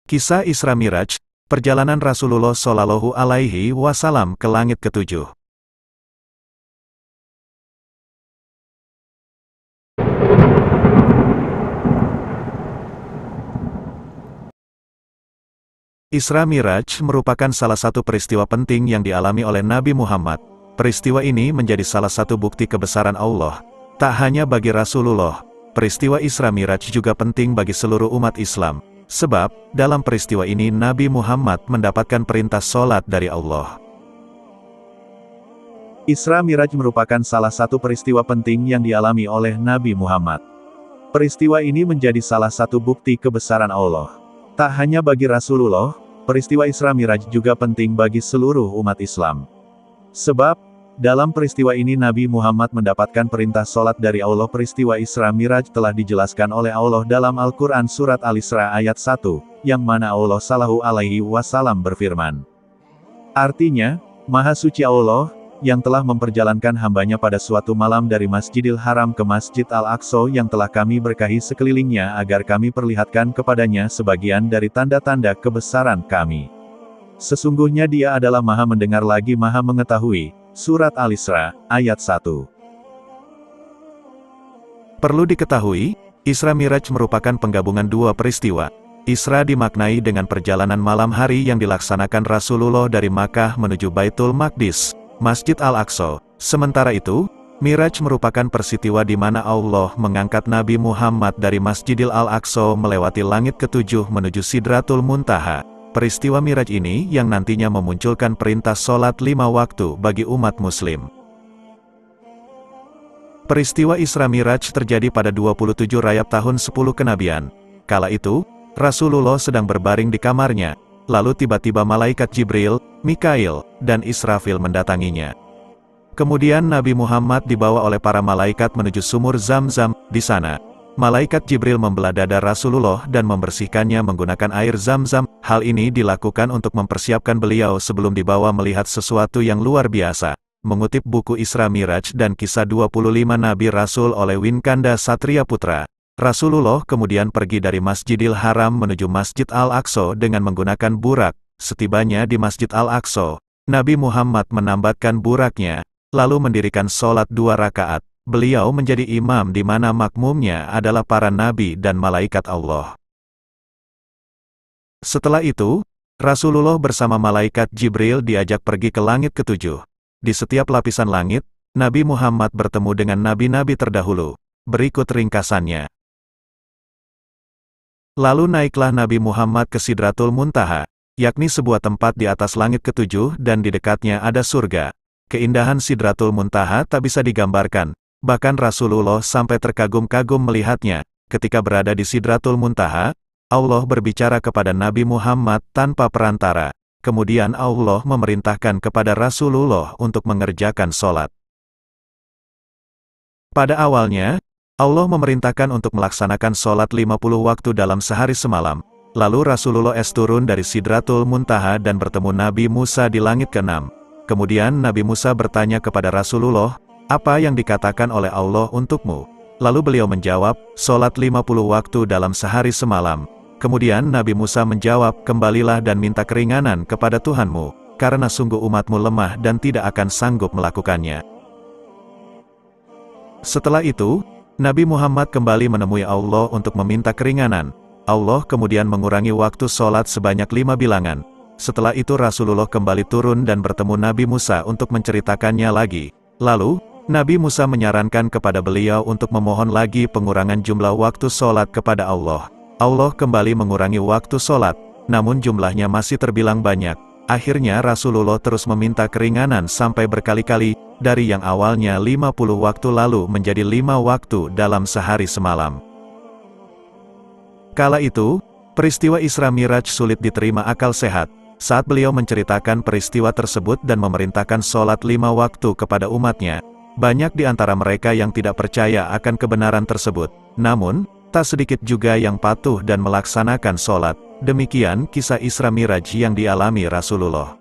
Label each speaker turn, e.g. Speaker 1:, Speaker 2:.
Speaker 1: Kisah Isra Miraj, perjalanan Rasulullah Shallallahu Alaihi Wasallam ke langit ketujuh. Isra Miraj merupakan salah satu peristiwa penting yang dialami oleh Nabi Muhammad. Peristiwa ini menjadi salah satu bukti kebesaran Allah. Tak hanya bagi Rasulullah, peristiwa Isra Miraj juga penting bagi seluruh umat Islam. Sebab, dalam peristiwa ini Nabi Muhammad mendapatkan perintah sholat dari Allah. Isra Miraj merupakan salah satu peristiwa penting yang dialami oleh Nabi Muhammad. Peristiwa ini menjadi salah satu bukti kebesaran Allah. Tak hanya bagi Rasulullah, peristiwa Isra Miraj juga penting bagi seluruh umat Islam. Sebab, dalam peristiwa ini Nabi Muhammad mendapatkan perintah sholat dari Allah. Peristiwa Isra Miraj telah dijelaskan oleh Allah dalam Al-Quran Surat Al-Isra ayat 1, yang mana Allah Shallallahu Alaihi Wasallam berfirman. Artinya, Maha Suci Allah, yang telah memperjalankan hambanya pada suatu malam dari Masjidil Haram ke Masjid Al-Aqsa yang telah kami berkahi sekelilingnya agar kami perlihatkan kepadanya sebagian dari tanda-tanda kebesaran kami. Sesungguhnya Dia adalah Maha mendengar lagi Maha mengetahui. Surat Al-Isra, ayat 1. Perlu diketahui, Isra Miraj merupakan penggabungan dua peristiwa. Isra dimaknai dengan perjalanan malam hari yang dilaksanakan Rasulullah dari Makkah menuju Baitul Maqdis, Masjid Al-Aqsa. Sementara itu, Miraj merupakan peristiwa di mana Allah mengangkat Nabi Muhammad dari Masjidil Al-Aqsa melewati langit ketujuh menuju Sidratul Muntaha. Peristiwa Miraj ini yang nantinya memunculkan perintah sholat 5 waktu bagi umat muslim. Peristiwa Isra Miraj terjadi pada 27 Rajab tahun 10 kenabian. Kala itu, Rasulullah sedang berbaring di kamarnya, lalu tiba-tiba malaikat Jibril, Mikail, dan Israfil mendatanginya. Kemudian Nabi Muhammad dibawa oleh para malaikat menuju sumur Zam-Zam. Di sana, malaikat Jibril membelah dada Rasulullah dan membersihkannya menggunakan air Zam-Zam. Hal ini dilakukan untuk mempersiapkan beliau sebelum dibawa melihat sesuatu yang luar biasa. Mengutip buku Isra Miraj dan Kisah 25 Nabi Rasul oleh Winkanda Satria Putra, Rasulullah kemudian pergi dari Masjidil Haram menuju Masjid Al-Aqsa dengan menggunakan burak. Setibanya di Masjid Al-Aqsa, Nabi Muhammad menambatkan buraknya, lalu mendirikan sholat 2 rakaat. Beliau menjadi imam di mana makmumnya adalah para nabi dan malaikat Allah. Setelah itu, Rasulullah bersama malaikat Jibril diajak pergi ke langit ketujuh. Di setiap lapisan langit, Nabi Muhammad bertemu dengan nabi-nabi terdahulu. Berikut ringkasannya. Lalu naiklah Nabi Muhammad ke Sidratul Muntaha, yakni sebuah tempat di atas langit ketujuh dan di dekatnya ada surga. Keindahan Sidratul Muntaha tak bisa digambarkan. Bahkan Rasulullah sampai terkagum-kagum melihatnya. Ketika berada di Sidratul Muntaha, Allah berbicara kepada Nabi Muhammad tanpa perantara. Kemudian Allah memerintahkan kepada Rasulullah untuk mengerjakan sholat. Pada awalnya, Allah memerintahkan untuk melaksanakan sholat 50 waktu dalam sehari semalam. Lalu Rasulullah turun dari Sidratul Muntaha dan bertemu Nabi Musa di langit ke-6. Kemudian Nabi Musa bertanya kepada Rasulullah, "Apa yang dikatakan oleh Allah untukmu?" Lalu beliau menjawab, "Sholat 50 waktu dalam sehari semalam." Kemudian Nabi Musa menjawab, "Kembalilah dan minta keringanan kepada Tuhanmu, karena sungguh umatmu lemah dan tidak akan sanggup melakukannya." Setelah itu, Nabi Muhammad kembali menemui Allah untuk meminta keringanan. Allah kemudian mengurangi waktu sholat sebanyak 5 bilangan. Setelah itu Rasulullah kembali turun dan bertemu Nabi Musa untuk menceritakannya lagi. Lalu, Nabi Musa menyarankan kepada beliau untuk memohon lagi pengurangan jumlah waktu sholat kepada Allah. Allah kembali mengurangi waktu sholat, namun jumlahnya masih terbilang banyak. Akhirnya Rasulullah terus meminta keringanan sampai berkali-kali, dari yang awalnya 50 waktu lalu menjadi 5 waktu dalam sehari semalam. Kala itu, peristiwa Isra Miraj sulit diterima akal sehat. Saat beliau menceritakan peristiwa tersebut dan memerintahkan sholat 5 waktu kepada umatnya, banyak di antara mereka yang tidak percaya akan kebenaran tersebut. Namun, tak sedikit juga yang patuh dan melaksanakan sholat. Demikian kisah Isra Miraj yang dialami Rasulullah.